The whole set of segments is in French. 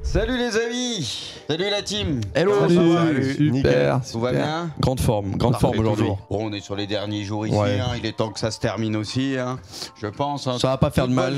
Salut les amis. Salut la team. Hello. Salut. Super. Tout va bien? Grande forme aujourd'hui. Bon, on est sur les derniers jours ici, Ouais. il est temps que ça se termine aussi, je pense. Ça va pas faire de mal.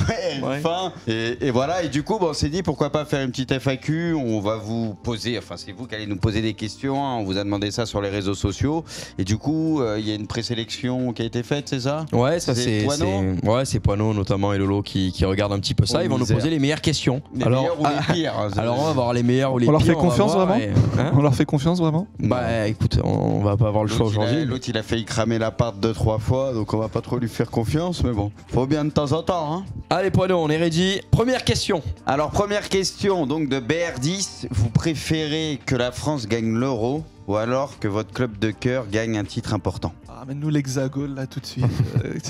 Ouais, enfin. Et voilà, et du coup, on s'est dit pourquoi pas faire une petite FAQ. On va vous poser, enfin c'est vous qui allez nous poser des questions, on vous a demandé ça sur les réseaux sociaux. Et du coup, il y a une présélection qui a été faite, c'est ça? Ouais, ça c'est Poineau notamment et Lolo qui regardent un petit peu ça. Ils vont nous poser les meilleures questions. Les meilleurs ou les pires? Alors on va voir les meilleurs ou les On pires. leur fait confiance vraiment Hein, On leur fait confiance vraiment? Bah écoute, on va pas avoir le choix aujourd'hui. L'autre il a failli cramer l'appart 2-3 fois, donc on va pas trop lui faire confiance, mais bon, faut bien de temps en temps. Hein. Allez Poineau, on est ready. Première question. Alors première question donc de BR10, vous préférez que la France gagne l'Euro ou alors que votre club de cœur gagne un titre important? Ramène-nous l'hexagone là tout de suite.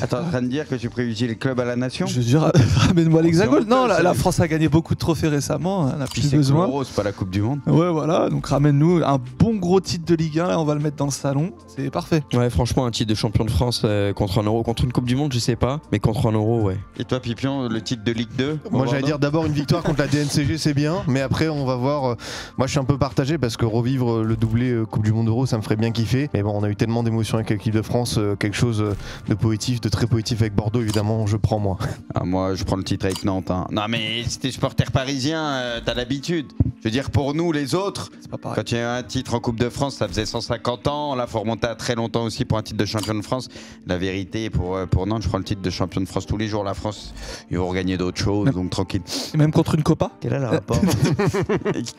Attends, en train de dire que tu privilégies le club à la nation? Je dis, ramène-moi l'hexagone. Non, la France a gagné beaucoup de trophées récemment, elle n'a plus besoin. L'Euro, c'est pas la Coupe du Monde. Ouais, voilà, donc ramène-nous un bon gros titre de Ligue 1 et on va le mettre dans le salon, c'est parfait. Ouais, franchement, un titre de champion de France contre un Euro, contre une Coupe du Monde, je sais pas, mais contre un Euro, ouais. Et toi, Pipion, le titre de Ligue 2? Moi, j'allais dire d'abord une victoire contre la DNCG, c'est bien, mais après, on va voir. Moi, je suis un peu partagé parce que revivre le doublé Coupe du Monde Euro, ça me ferait bien kiffer. Mais bon, on a eu tellement d'émotions avec l'équipe de France, quelque chose de positif, de très positif avec Bordeaux, évidemment, je prends moi. Ah, moi, je prends le titre avec Nantes. Hein. Non, mais si t'es supporter parisien, t'as l'habitude. Je veux dire, pour nous, les autres, C'est pas pareil. quand il y a un titre en Coupe de France, ça faisait 150 ans. Là, il faut remonter à très longtemps aussi pour un titre de champion de France. La vérité, pour Nantes, je prends le titre de champion de France tous les jours. La France, ils vont regagner d'autres choses, donc tranquille. Et même contre une Copa. Quel est le rapport?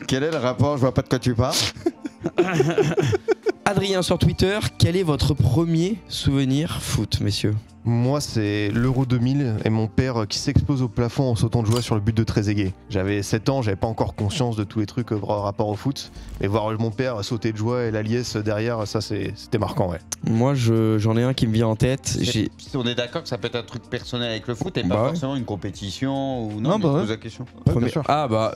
Quel est le rapport? Je vois pas de quoi tu parles. Adrien sur Twitter, quel est votre premier souvenir foot, messieurs? Moi, c'est l'Euro 2000 et mon père qui s'explose au plafond en sautant de joie sur le but de Trezeguet. J'avais 7 ans, j'avais pas encore conscience de tous les trucs rapport au foot. Mais voir mon père sauter de joie et la liesse derrière, ça c'était marquant, ouais. Moi, j'en ai un qui me vient en tête. On est d'accord que ça peut être un truc personnel avec le foot et Bah pas ouais. forcément une compétition ou Non, mais bah je ouais. pose la question. bien sûr. Ah bah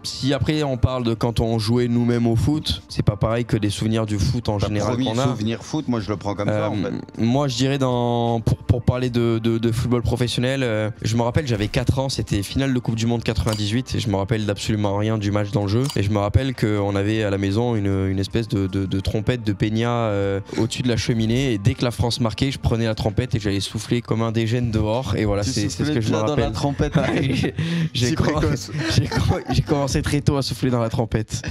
si après on parle de quand on jouait nous-mêmes au foot, c'est pas pareil que des souvenirs du foot en général Premier qu'on a. souvenir foot, moi je le prends comme ça en fait. Moi je dirais pour parler de football professionnel, je me rappelle j'avais 4 ans, c'était finale de Coupe du Monde 98 et je me rappelle d'absolument rien du match dans le jeu et je me rappelle qu'on avait à la maison une espèce de trompette de peña au-dessus de la cheminée et dès que la France marquait je prenais la trompette et j'allais souffler comme un dégène dehors et voilà c'est ce que je me dans la rappelle. trompette. J'ai commencé très tôt à souffler dans la trompette.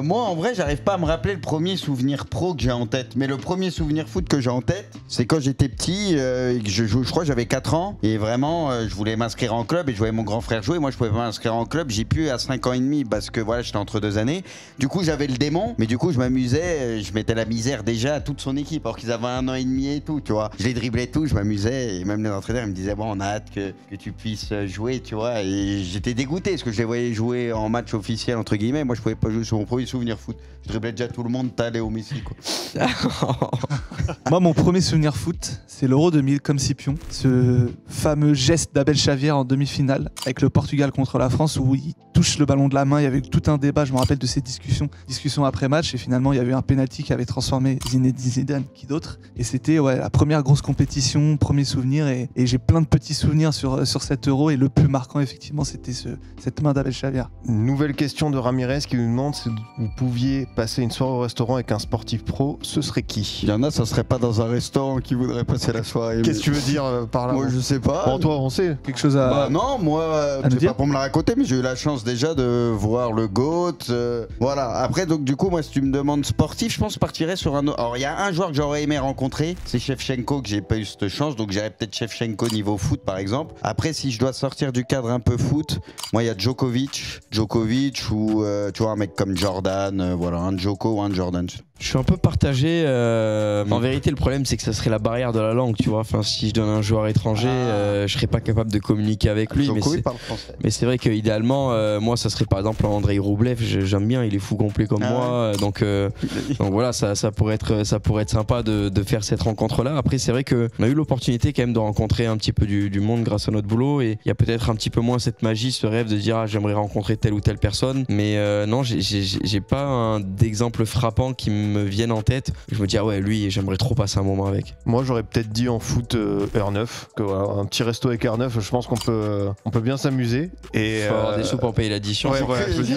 Moi en vrai j'arrive pas à me rappeler le premier souvenir pro que j'ai en tête, mais le premier souvenir foot que j'ai en tête c'est quand j'étais petit et que je crois que j'avais 4 ans et vraiment je voulais m'inscrire en club et je voyais mon grand frère jouer. Moi je pouvais pas m'inscrire en club, j'ai pu à 5 ans et demi parce que voilà j'étais entre 2 années. Du coup j'avais le démon, mais du coup je m'amusais, je mettais la misère déjà à toute son équipe alors qu'ils avaient 1 an et demi et tout, tu vois. Je les driblais tout, je m'amusais et même les entraîneurs ils me disaient bon on a hâte que tu puisses jouer, tu vois. Et j'étais dégoûté parce que je les voyais jouer en match officiel entre guillemets. Moi je pouvais pas jouer sur mon premier souvenir foot. Je driblais déjà tout le monde, t'allais au Messi quoi. Moi, mon premier souvenir foot, c'est l'Euro 2000 comme Scipion. Ce fameux geste d'Abel Xavier en demi-finale avec le Portugal contre la France où il touche le ballon de la main. Il y avait tout un débat, je me rappelle de ces discussions après match. Et finalement, il y avait un penalty qui avait transformé Zinedine Zidane, qui d'autre. Et c'était la première grosse compétition, premier souvenir. Et j'ai plein de petits souvenirs sur cet Euro. Et le plus marquant, effectivement, c'était cette main d'Abel Xavier. Nouvelle question de Ramirez qui nous demande si vous pouviez passer une soirée au restaurant avec un sportif pro, ce serait qui? Il y en a, ça serait pas dans un restaurant qui voudrait passer la soirée. Qu'est-ce que tu veux dire par là? Moi je sais pas. Bon, toi, on sait. Quelque chose à... Bah non, moi, nous c'est dire pas pour me la raconter, mais j'ai eu la chance déjà de voir le GOAT. Voilà, après, donc du coup, moi, si tu me demandes sportif, je pense que je partirais sur un autre. Alors, il y a un joueur que j'aurais aimé rencontrer, c'est Shevchenko, que j'ai pas eu cette chance, donc j'irais peut-être Shevchenko niveau foot, par exemple. Après, si je dois sortir du cadre un peu foot, moi, il y a Djokovic ou, tu vois, un mec comme Jordan, voilà, un Djoko ou un Jordan. Je suis un peu partagé. En vérité, le problème, c'est que ça serait la barrière de la langue, tu vois. Enfin, si je donne un joueur étranger, je serais pas capable de communiquer avec lui. Djoko, il parle français. Mais c'est vrai qu'idéalement, moi, ça serait par exemple Andrei Roublev. J'aime bien, il est fou complet comme moi. Ouais. Donc voilà, ça pourrait être sympa de faire cette rencontre-là. Après, c'est vrai qu'on a eu l'opportunité quand même de rencontrer un petit peu du monde grâce à notre boulot. Et il y a peut-être un petit peu moins cette magie, ce rêve de dire j'aimerais rencontrer telle ou telle personne. Mais non, j'ai pas d'exemple frappant qui me me viennent en tête. Je me dis, ah ouais, lui, j'aimerais trop passer un moment avec. Moi, j'aurais peut-être dit en foot R9, que voilà, un petit resto avec R9, je pense qu'on peut bien s'amuser. Et Faut avoir des sous pour payer l'addition. Ouais, voilà, je me dis.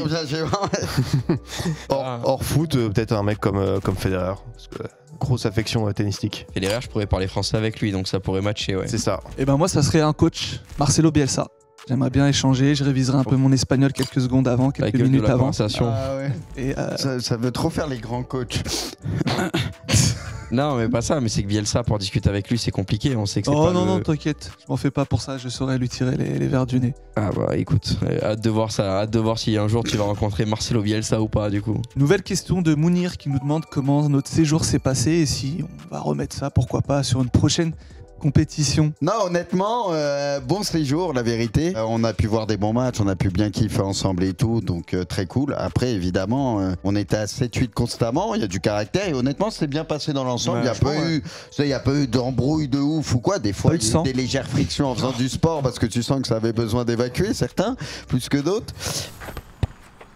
Hors foot, peut-être un mec comme Federer. Parce que grosse affection tennistique. Federer, je pourrais parler français avec lui, donc ça pourrait matcher, ouais. C'est ça. Et ben moi, ça serait un coach, Marcelo Bielsa. J'aimerais bien échanger, je réviserai un peu mon espagnol quelques secondes avant, quelques Avec minutes de la avant. conversation. Ah ouais. Et Ça veut trop faire les grands coachs. Non, mais pas ça, mais c'est que Bielsa, pour discuter avec lui, c'est compliqué. On sait que c'est oh pas non, le- non, t'inquiète, je m'en fais pas pour ça, je saurais lui tirer les verres du nez. Ah bah écoute, hâte de voir ça, hâte de voir si un jour tu vas rencontrer Marcelo Bielsa ou pas du coup. Nouvelle question de Mounir qui nous demande comment notre séjour s'est passé et si on va remettre ça, pourquoi pas, sur une prochaine compétition. Non, honnêtement, bon séjour, la vérité. On a pu voir des bons matchs, on a pu bien kiffer ensemble et tout, donc très cool. Après, évidemment, on était à 7-8 constamment, il y a du caractère et honnêtement, c'est bien passé dans l'ensemble. Ouais, Il n'y a pas eu d'embrouille de ouf ou quoi. Des fois, Pas eu il de y a sang. eu des légères frictions en faisant du sport parce que tu sens que ça avait besoin d'évacuer, certains, plus que d'autres.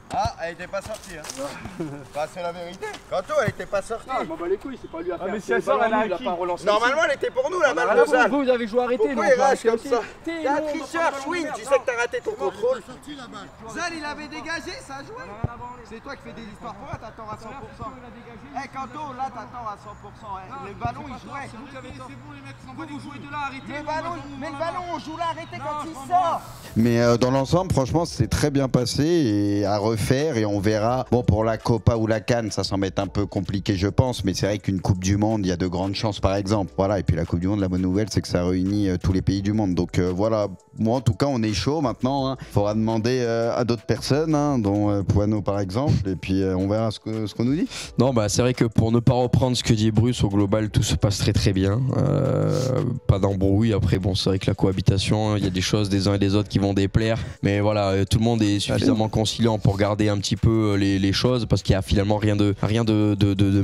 Ah, elle était pas sortie, hein. Bah, c'est la vérité. Kanto, elle était pas sortie. Je m'en bats les couilles, c'est pas lui à faire. mais si elle sort, elle a pas relancé. Normalement, elle était pour nous, la balle Voilà, de salle. vous avez joué arrêté. Pourquoi il rage comme ça? T'es un tricheur, Schwinn, tu sais que t'as raté ton contrôle. Zal, il avait dégagé, ça a joué. C'est toi qui fais des histoires pour là, t'attends à 100%. Eh, Kanto, là, t'attends à 100%. Le ballon, il jouait. Vous jouez de là, arrêtez. Mais le ballon, on joue là, arrêtez quand il sort. Mais dans l'ensemble, franchement, c'est très bien passé et à refaire et on verra. Bon, pour la Copa ou la CAN, ça semble être un peu compliqué, je pense, mais c'est vrai qu'une Coupe du Monde, il y a de grandes chances, par exemple. Voilà, et puis la Coupe du Monde, la bonne nouvelle, c'est que ça réunit tous les pays du monde. Donc voilà, moi en tout cas, on est chaud maintenant. Il faudra demander à d'autres personnes, hein, dont Poineau par exemple, et puis on verra ce qu'on nous dit. Non, bah c'est vrai que pour ne pas reprendre ce que dit Bruce, au global, tout se passe très très bien. Pas d'embrouille. Après, bon, c'est vrai que la cohabitation, il y a des choses des uns et des autres qui vont déplaire. Mais voilà, tout le monde est suffisamment conciliant pour garder un petit peu les choses parce qu'il y a finalement rien de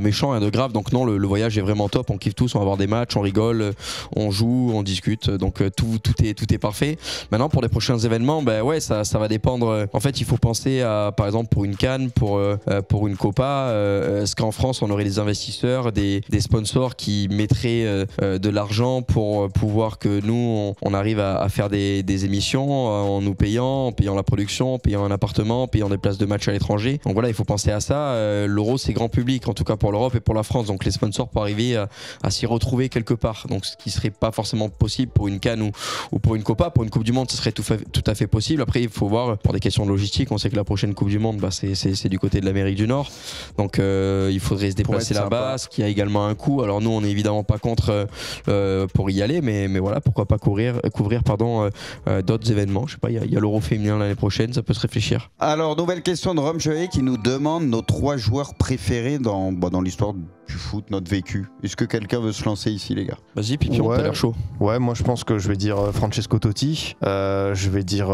méchant, rien de grave. Donc non, le voyage est vraiment top. On kiffe tous, on va voir des matchs, on rigole, on joue, on discute. Donc tout est parfait. Maintenant, pour les prochains événements, ben ouais, ça va dépendre. En fait, il faut penser à, par exemple, pour une CAN, pour une Copa, est-ce qu'en France, on aurait des investisseurs, des sponsors qui mettraient de l'argent pour pouvoir que nous, on arrive à faire des émissions en nous payant, en payant la production, en payant un appartement, en payant des places de match à l'étranger. Donc voilà, il faut penser à ça. L'euro, c'est grand public, en tout cas pour l'Europe et pour la France. Donc les sponsors pour arriver à s'y retrouver quelque part. Donc ce qui serait pas forcément possible pour une CAN ou pour une Copa. Pour une Coupe du Monde, ce serait tout à fait possible. Après, il faut voir pour des questions de logistique. On sait que la prochaine Coupe du Monde, bah, c'est du côté de l'Amérique du Nord. Donc il faudrait se déplacer là-bas, ce qui a également un coût. Alors nous, on n'est évidemment pas contre pour y aller, mais voilà, pourquoi pas couvrir d'autres événements. Je sais pas, il y a l'Euro féminin l'année prochaine, ça peut se réfléchir. Alors, nouvelle question de Rome Joey qui nous demande nos 3 joueurs préférés dans l'histoire du foot, notre vécu. Est-ce que quelqu'un veut se lancer ici, les gars? Vas-y, Pipion, Ouais. t'as l'air chaud. Ouais, moi je pense que je vais dire Francesco Totti, je vais dire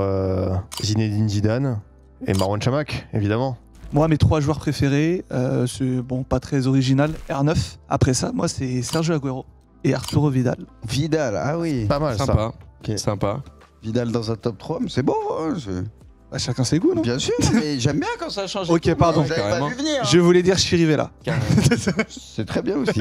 Zinedine Zidane et Marouane Chamakh, évidemment. Moi, mes 3 joueurs préférés, c'est bon, pas très original, R9. Après ça, moi, c'est Sergio Agüero et Arturo Vidal. Vidal, ah oui. Pas mal ça. Sympa. Ok. Sympa. Vidal dans un top 3, mais c'est beau. Hein, Bah, chacun ses goûts, non? bien sûr, mais j'aime bien quand ça change. et Ok, tout, pardon. mais j'avais Carrément. pas vu venir. Hein. Je voulais dire Chirivella. C'est très bien aussi.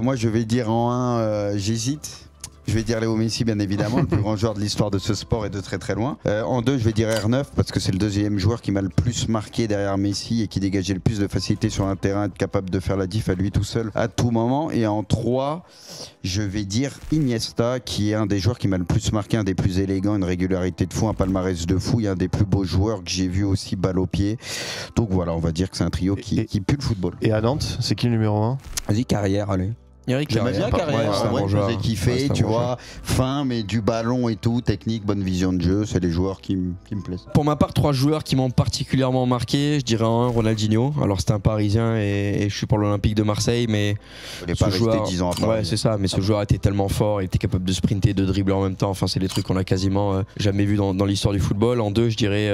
Moi, je vais dire en 1, j'hésite. Je vais dire Léo Messi, bien évidemment, le plus grand joueur de l'histoire de ce sport et de très très loin. En 2, je vais dire R9 parce que c'est le deuxième joueur qui m'a le plus marqué derrière Messi et qui dégageait le plus de facilité sur un terrain, être capable de faire la diff à lui tout seul à tout moment. Et en 3, je vais dire Iniesta, qui est un des joueurs qui m'a le plus marqué, un des plus élégants, une régularité de fou, un palmarès de fou, et un des plus beaux joueurs que j'ai vu aussi balle au pied. Donc voilà, on va dire que c'est un trio qui pue le football. Et à Nantes, c'est qui le numéro 1? Vas-y, Carrière, allez. Eric J'aimais bien Carrière. Carrière, Ouais, c'est un en vrai, bon je joueur. faisais Ouais, kiffer, c'est un tu bon vois, joueur. fin mais du ballon et tout, technique, bonne vision de jeu, c'est les joueurs qui me plaisent. Pour ma part, 3 joueurs qui m'ont particulièrement marqué. Je dirais un, Ronaldinho. Alors c'est un Parisien et je suis pour l'Olympique de Marseille, mais Il n'est ce pas joueur, resté 10 ans à Paris. ouais, c'est ça. Mais ce joueur était tellement fort, il était capable de sprinter, de dribbler en même temps. Enfin, c'est des trucs qu'on a quasiment jamais vu dans l'histoire du football. En 2, je dirais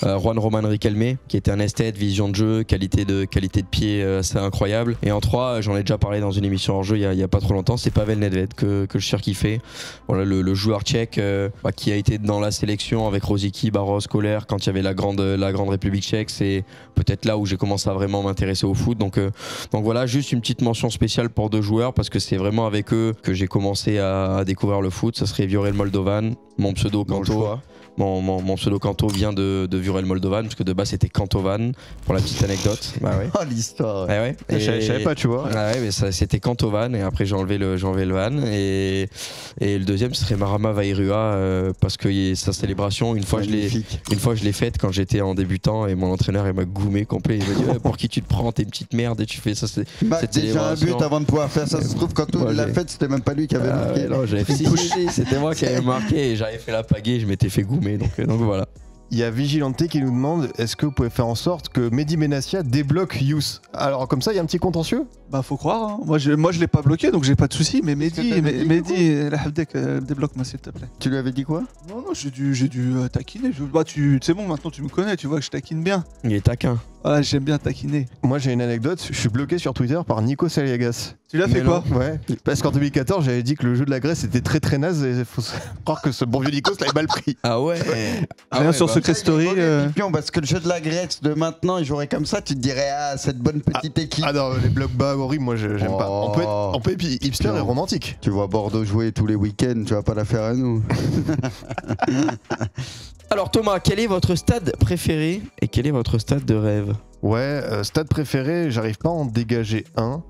Juan Román Riquelme, qui était un esthète, vision de jeu, qualité de pied assez incroyable. Et en 3, j'en ai déjà parlé dans une émission hors en jeu il y a pas trop longtemps, c'est Pavel Nedved que je surkiffais. Voilà, le joueur tchèque qui a été dans la sélection avec Rosicky, Barros, Koller quand il y avait la grande République tchèque. C'est peut-être là où j'ai commencé à vraiment m'intéresser au foot. Donc voilà, juste une petite mention spéciale pour 2 joueurs parce que c'est vraiment avec eux que j'ai commencé à découvrir le foot. Ça serait Viorel Moldovan, mon pseudo Kanto. Mon pseudo Kanto vient de Viorel Moldovan parce que de base c'était Kantovan pour la petite anecdote. Bah ouais. Oh l'histoire. Ouais. Je savais pas, tu vois. Ouais, mais ça, c'était Kantovan et après j'ai enlevé le van et le deuxième ce serait Marama Vairua parce que sa célébration une fois je l'ai faite quand j'étais en débutant et mon entraîneur il m'a goumé complet. Il m'a dit pour qui tu te prends, t'es une petite merde et tu fais ça. C'était déjà un but avant de pouvoir faire ça. Ça se trouve quand on l'a fait c'était même pas lui qui avait marqué. Non, j'avais fait c'était moi qui avais marqué et j'avais fait la pagaie, je m'étais fait goumer. Donc voilà. Il y a Vigilante qui nous demande est-ce que vous pouvez faire en sorte que Mehdi Benassia débloque Youth. Alors comme ça il y a un petit contentieux. Bah faut croire, hein. Moi je l'ai pas bloqué donc j'ai pas de soucis, mais Mehdi, débloque-moi s'il te plaît. Tu lui avais dit quoi? Non, j'ai dû taquiner. Bah, c'est bon, maintenant tu me connais, tu vois que je taquine bien. Il est taquin. Voilà, j'aime bien taquiner. Moi j'ai une anecdote, je suis bloqué sur Twitter par Nico Saliagas. Tu l'as fait quoi? Ouais, parce qu'en 2014 j'avais dit que le jeu de la Grèce était très très naze et il faut croire que ce bon vieux Nikos l'avait mal pris. Ah ouais. Rien sur Secret Story. Parce que le jeu de la Grèce de maintenant il jouerait comme ça, tu te dirais cette bonne petite équipe. Ah non, les blocs bas horribles, moi j'aime pas. On peut être hipster et romantique. Tu vois Bordeaux jouer tous les week-ends, tu vas pas la faire à nous. Alors Thomas, quel est votre stade préféré et quel est votre stade de rêve? Ouais, stade préféré, j'arrive pas à en dégager un.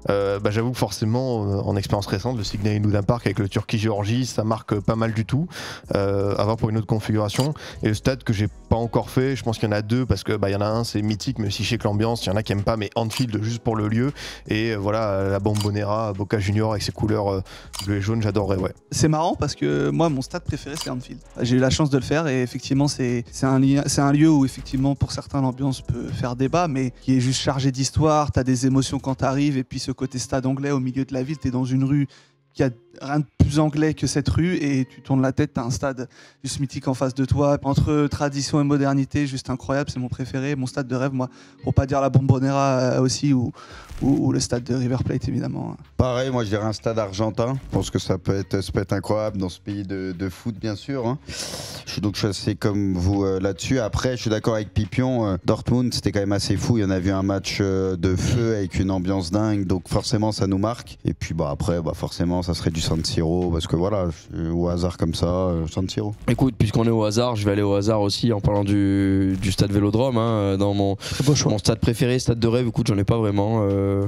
J'avoue que forcément, en expérience récente, le Signal Iduna Park avec le Turquie-Géorgie, ça marque pas mal du tout. À voir pour une autre configuration. Et le stade que j'ai pas encore fait, je pense qu'il y en a 2 parce que y en a un, c'est mythique, mais aussi je sais que l'ambiance, il y en a qui aiment pas, mais Anfield juste pour le lieu. Et voilà, la Bombonera, Boca Junior avec ses couleurs bleu et jaune, j'adorerais, ouais. C'est marrant parce que moi, mon stade préféré, c'est Anfield. J'ai eu la chance de le faire et effectivement, c'est un lieu où effectivement, pour certains, l'ambiance peut faire débat, mais qui est juste chargé d'histoire, t'as des émotions quand t'arrives, et puis ce côté stade anglais au milieu de la ville, t'es dans une rue qui a rien de plus anglais que cette rue, et tu tournes la tête, t'as un stade juste mythique en face de toi, entre tradition et modernité, juste incroyable, c'est mon préféré, mon stade de rêve, moi, pour pas dire la Bombonera aussi, ou le stade de River Plate évidemment. Pareil, moi je dirais un stade argentin, je pense que ça peut être incroyable dans ce pays de foot bien sûr, hein. Je suis assez comme vous là-dessus. Après je suis d'accord avec Pipion, Dortmund c'était quand même assez fou, il y en a vu un match de feu avec une ambiance dingue, donc forcément ça nous marque, et puis après forcément ça serait du San Siro, parce que voilà, au hasard comme ça, San Siro. Écoute, puisqu'on est au hasard, je vais aller au hasard aussi en parlant du stade Vélodrome, hein, dans mon stade préféré, stade de rêve. Écoute, j'en ai pas vraiment.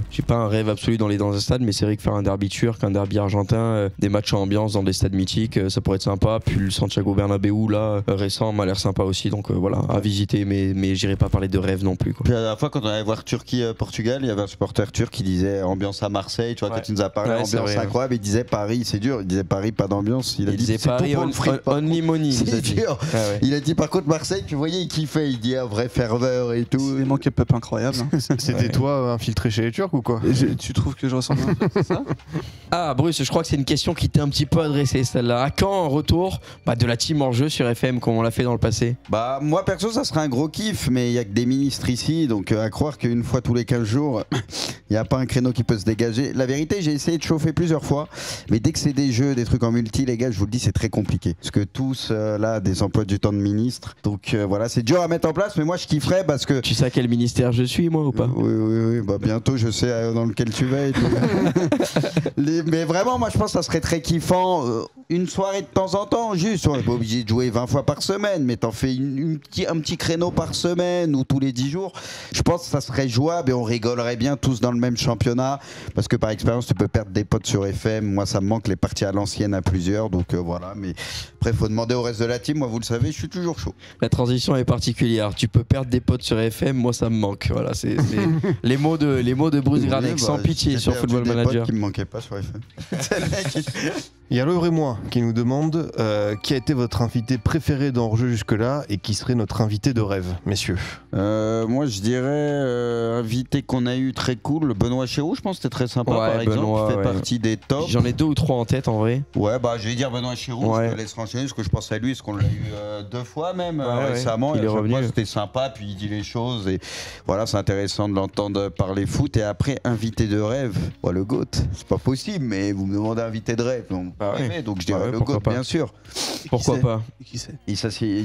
J'ai pas un rêve absolu dans un stade, mais c'est vrai que faire un derby turc, un derby argentin, des matchs en ambiance dans des stades mythiques, ça pourrait être sympa. Puis le Santiago Bernabéu là, récent, m'a l'air sympa aussi, donc voilà, à visiter, mais j'irai pas parler de rêve non plus, quoi. Puis à la fois quand on allait voir Turquie-Portugal, il y avait un supporter turc qui disait ambiance à Marseille, tu vois, quand tu nous as parlé ambiance incroyable, il disait Paris c'est dur, il disait Paris pas d'ambiance, il disait Paris only money, c'est dur. Ah ouais. Il a dit par contre Marseille, tu voyais il kiffait, il dit un vrai ferveur et tout. C'est des manqué peuple incroyable, hein. C'était toi infiltré chez les Turcs ou quoi? Tu trouves que je ressemble un peu, c'est ça? Ah Bruce, je crois que c'est une question qui t'est un petit peu adressée celle-là. À quand un retour de la team hors jeu sur FM comme on l'a fait dans le passé? Moi perso ça serait un gros kiff, mais il y a que des ministres ici, donc à croire qu'une fois tous les 15 jours il n'y a pas un créneau qui peut se dégager. La vérité, j'ai essayé de chauffer plusieurs fois, mais dès que c'est des jeux, des trucs en multi, les gars, je vous le dis, c'est très compliqué. Parce que tous, là, des emplois du temps de ministre. Donc voilà, c'est dur à mettre en place, mais moi, je kifferais parce que... Tu sais à quel ministère je suis, moi, ou pas? Oui, bientôt, je sais dans lequel tu vas et tout. Mais vraiment, moi, je pense que ça serait très kiffant. Une soirée de temps en temps, juste. On n'est pas obligé de jouer 20 fois par semaine, mais t'en fais un petit créneau par semaine ou tous les 10 jours. Je pense que ça serait jouable et on rigolerait bien tous dans le même championnat. Parce que par expérience, tu peux perdre des potes sur FM. Moi, ça me manque les parties à l'ancienne à plusieurs. Donc voilà, mais après, il faut demander au reste de la team. Moi, vous le savez, je suis toujours chaud. La transition est particulière. Tu peux perdre des potes sur FM. Moi, ça me manque. Voilà, c'est les mots de Bruce Granek, sans pitié sur Football Manager. Des potes qui me manquaient pas sur FM. Il y a Laure et moi qui nous demande qui a été votre invité préféré dans Hors-jeu jusque-là et qui serait notre invité de rêve, messieurs. Moi je dirais invité qu'on a eu très cool, Benoît Chéroux, je pense que c'était très sympa Ouais, par exemple, Benoît, qui fait partie des tops. J'en ai 2 ou 3 en tête en vrai. Ouais, bah je vais dire Benoît Chéroux, Ouais. je te laisse renchaîner parce que je pense à lui, parce qu'on l'a eu 2 fois même Ouais, récemment. il et est à chaque revenu. fois, c'était sympa, puis il dit les choses et voilà, c'est intéressant de l'entendre parler foot. Et après, invité de rêve, le GOAT, c'est pas possible, mais vous me demandez invité de rêve, donc, donc je dirais ouais, le pourquoi GOAT, pas. bien sûr. Pourquoi pas. Qui sait? Il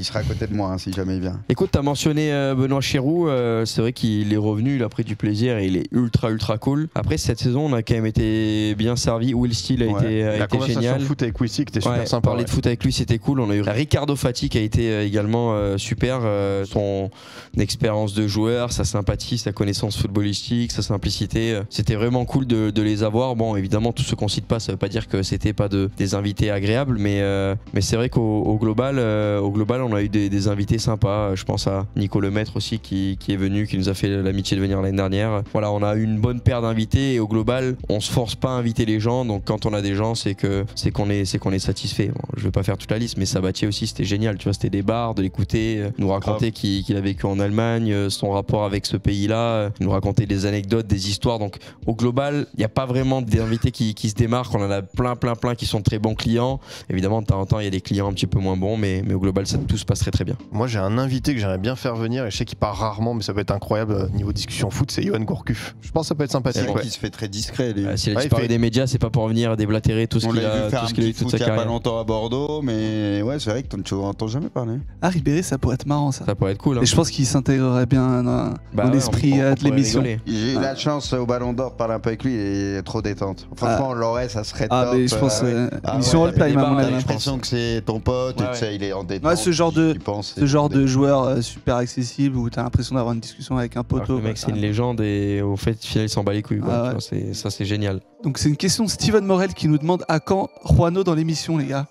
sera à côté de moi si jamais il vient. Écoute, t'as mentionné Benoît Chéroux, c'est vrai qu'il est revenu, il a pris du plaisir et il est ultra cool. Après cette saison, on a quand même été bien servi. Will Steele a La été conversation génial. foot avec Wissy qui était Ouais, super sympa. parler de foot avec lui, c'était cool. On a eu Ricardo Fati qui a été également super. Son expérience de joueur, sa sympathie, sa connaissance footballistique, sa simplicité. C'était vraiment cool de les avoir. Bon, évidemment, tous ceux qu'on cite pas, ça veut pas dire que c'était pas des invités agréables, mais c'est vrai qu'au global, on a eu des invités sympas. Je pense à Nico Lemaître aussi qui est venu, qui nous a fait l'amitié de venir l'année dernière. Voilà, on a eu une bonne paire d'invités et au global, on se force pas à inviter les gens. Donc quand on a des gens, c'est qu'on est satisfait. Bon, je vais pas faire toute la liste, mais Sabatier aussi, c'était génial. Tu vois, c'était des bars, de l'écouter, nous raconter qu'il a vécu en Allemagne, son rapport avec ce pays-là, nous raconter des anecdotes, des histoires. Donc au global, il n'y a pas vraiment d'invités qui se démarquent. On en a plein qui sont très bons clients. Évidemment, de temps en temps, il y a des clients un petit peu moins bons, mais au global, tout se passe très bien. Moi, j'ai un invité que j'aimerais bien faire venir et je sais qu'il part rarement, mais ça peut être incroyable niveau discussion foot, c'est Johan Gourcuff. Je pense que ça peut être sympathique. C'est Ouais. qui se fait très discret. Lui. S'il a Ouais, disparu il fait- des médias, c'est pas pour venir déblatérer tout ce On qu'il l'a vu a, faire tout un ce qu'il a eu petit toute foot sa il y a pas carrière. longtemps à Bordeaux, mais ouais, c'est vrai que tu n'entends jamais parler. Ah, Ribéry, ça pourrait être marrant ça. Ça pourrait être cool. Hein. Et je pense qu'il s'intégrerait bien dans Bah ouais, l'esprit on de pourrait l'émission. rigoler. J'ai eu la chance au Ballon d'Or de parler un peu avec lui, il est trop détente. Franchement, on l'aurait, ça serait top. Ah, mais je pense Ah émission ouais, All Time à mon T'as avis. l'impression que c'est ton pote, Ouais, et tu sais, il est en détente. Ouais, ce genre de- il pense, Ce genre de joueur super accessible où t'as l'impression d'avoir une discussion avec un Alors que poteau. le mec, bah, c'est une légende et au fait, final, il s'en bat les couilles. Quoi. Ah ouais. Tu vois, ça, c'est génial. Donc c'est une question de Steven Morel qui nous demande à quand Juano dans l'émission, les gars.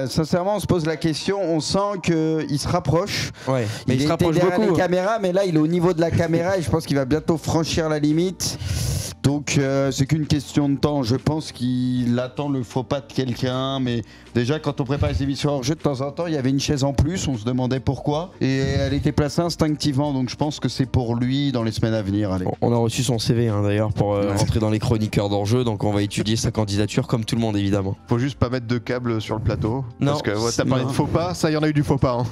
Sincèrement, on se pose la question, on sent qu'il se rapproche. Ouais, mais il se était rapproche derrière beaucoup. les caméras, mais là, il est au niveau de la caméra et je pense qu'il va bientôt franchir la limite. Donc, c'est qu'une question de temps. Je pense qu'il attend le faux pas de quelqu'un. Mais déjà, quand on prépare les émissions hors jeu, de temps en temps, il y avait une chaise en plus. On se demandait pourquoi. Et elle était placée instinctivement. Donc, je pense que c'est pour lui dans les semaines à venir. Allez. On a reçu son CV d'ailleurs pour rentrer dans les chroniqueurs d'enjeu, donc on va étudier sa candidature comme tout le monde évidemment. Faut juste pas mettre de câble sur le plateau. Non, Parce que t'as parlé non. de faux pas, ça y en a eu du faux pas. Hein.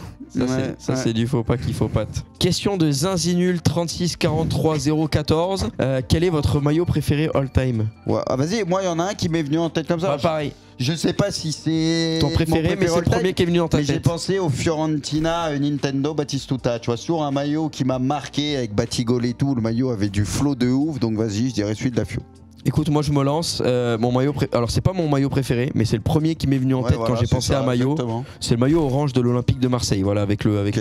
C'est du faux pas qu'il faut pas. Question de Zinzinul 36 43 014. Quel est votre maillot préféré all time? Ouais. Ah, vas-y, moi, il y en a un qui m'est venu en tête comme ça. Bah, pareil. Je sais pas si c'est Ton préféré, mais c'est le premier qui est venu dans ta Mais j'ai tête. pensé au Fiorentina Nintendo Batistuta. Tu vois, sur un maillot qui m'a marqué avec Batigol et tout. Le maillot avait du flow de ouf. Donc vas-y, je dirais celui de la Fio. Écoute, moi je me lance. Mon maillot alors c'est pas mon maillot préféré, mais c'est le premier qui m'est venu en Ouais, tête voilà, quand j'ai c'est pensé ça, à maillot. exactement. C'est le maillot orange de l'Olympique de Marseille. Voilà, avec le Ok.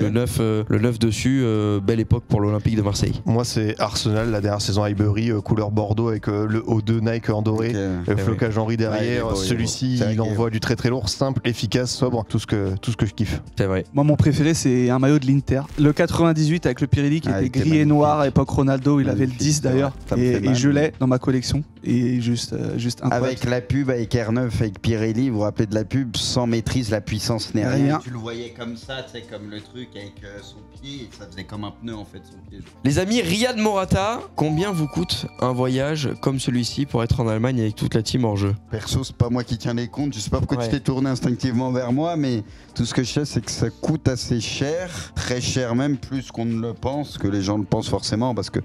9 dessus. Belle époque pour l'Olympique de Marseille. Moi, c'est Arsenal, la dernière saison à Highbury, couleur Bordeaux avec le O2 Nike en doré. Ok. Le flocage Henry Ouais, il est derrière, beau, il est celui-ci beau. C'est il vrai qu'il envoie du très très lourd, simple, efficace, sobre, tout ce que je kiffe. C'est vrai. Moi, mon préféré, c'est un maillot de l'Inter. Le 98 avec le Pirelli qui Ah, il était était gris et noir à magnifique. l'époque Ronaldo. Il avait le Magnifique, 10 c'est d'ailleurs. vrai. Ça me fait Et mal, je mais- l'ai dans ma collection. Et juste incroyable. Avec la pub, avec R9, avec Pirelli, vous vous rappelez de la pub, sans maîtrise, la puissance n'est rien. Rien. Tu le voyais comme ça, tu sais, comme le truc avec son pied, et ça faisait comme un pneu en fait, son pied. Les amis, Riyad Morata, combien vous coûte un voyage comme celui-ci pour être en Allemagne avec toute la team hors jeu? Perso, c'est pas moi qui tiens les comptes, je sais pas pourquoi Ouais. tu t'es tourné instinctivement vers moi, mais tout ce que je sais, c'est que ça coûte assez cher, très cher même, plus qu'on ne le pense, que les gens le pensent forcément, parce que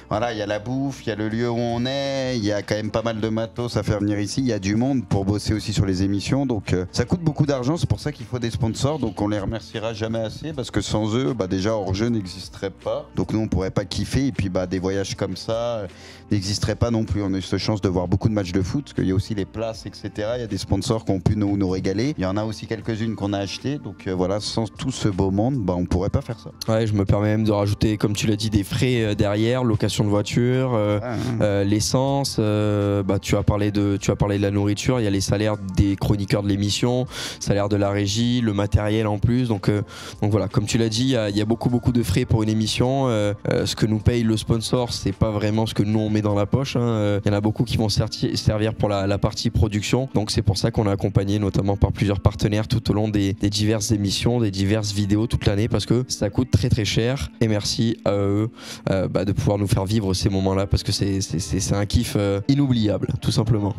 voilà, il y a la bouffe, il y a le lieu où on est, il y a quand même pas mal de matos à faire venir ici, il y a du monde pour bosser aussi sur les émissions, donc ça coûte beaucoup d'argent, c'est pour ça qu'il faut des sponsors, donc on les remerciera jamais assez, parce que sans eux, bah, déjà hors-jeu n'existerait pas, donc nous on pourrait pas kiffer, et puis bah, des voyages comme ça n'existeraient pas non plus. On a eu cette chance de voir beaucoup de matchs de foot, parce qu'il y a aussi les places, etc. Il y a des sponsors qui ont pu nous régaler, il y en a aussi quelques-unes qu'on a achetées, donc voilà, sans tout ce beau monde, bah, on pourrait pas faire ça. Ouais, je me permets même de rajouter, comme tu l'as dit, des frais derrière, location de voiture, l'essence, tu as parlé de la nourriture, il y a les salaires des chroniqueurs de l'émission, salaire de la régie, le matériel en plus. Donc voilà, comme tu l'as dit, il y a beaucoup de frais pour une émission. Ce que nous paye le sponsor, c'est pas vraiment ce que nous on met dans la poche. Il y en a beaucoup qui vont servir pour la partie production. Donc c'est pour ça qu'on est accompagné notamment par plusieurs partenaires tout au long des diverses émissions, des diverses vidéos toute l'année, parce que ça coûte très cher. Et merci à eux de pouvoir nous faire vivre ces moments-là, parce que c'est un kiff inoubliable, tout simplement.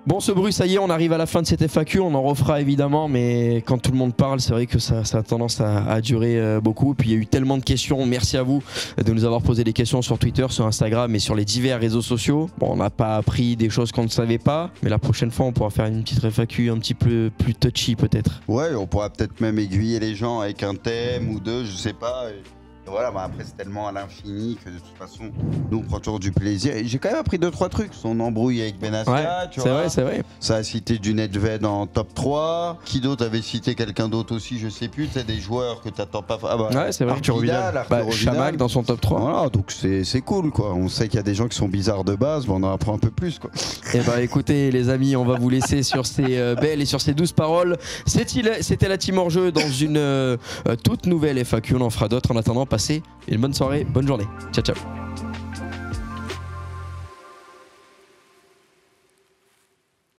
Bon, ce bruit, ça y est, on arrive à la fin de cette FAQ. On en refera évidemment, mais quand tout le monde parle, c'est vrai que ça a tendance à durer beaucoup. Et puis il y a eu tellement de questions. Merci à vous de nous avoir posé des questions sur Twitter, sur Instagram et sur les divers réseaux sociaux. Bon, on n'a pas appris des choses qu'on ne savait pas, mais la prochaine fois, on pourra faire une petite FAQ un petit peu plus touchy peut-être. Ouais, on pourra peut-être même aiguiller les gens avec un thème ou deux, je sais pas. Voilà, après c'est tellement à l'infini que de toute façon, nous on prend toujours du plaisir. Et j'ai quand même appris 2-3 trucs. Son embrouille avec Benassia, ouais, tu vois. C'est vrai. Ça a cité du Nedved en top 3. Qui d'autre avait cité quelqu'un d'autre aussi, je sais plus. C'est des joueurs que t'attends pas. Ah bah, ouais, c'est vrai. Arthur Vidal. Chamac dans son top 3. Voilà, donc c'est cool quoi. On sait qu'il y a des gens qui sont bizarres de base, mais on en apprend un peu plus quoi. Et écoutez les amis, on va vous laisser sur ces belles et sur ces douces paroles. C'était la team hors jeu dans une toute nouvelle FAQ. On en fera d'autres. En attendant, passez une bonne soirée, bonne journée. Ciao.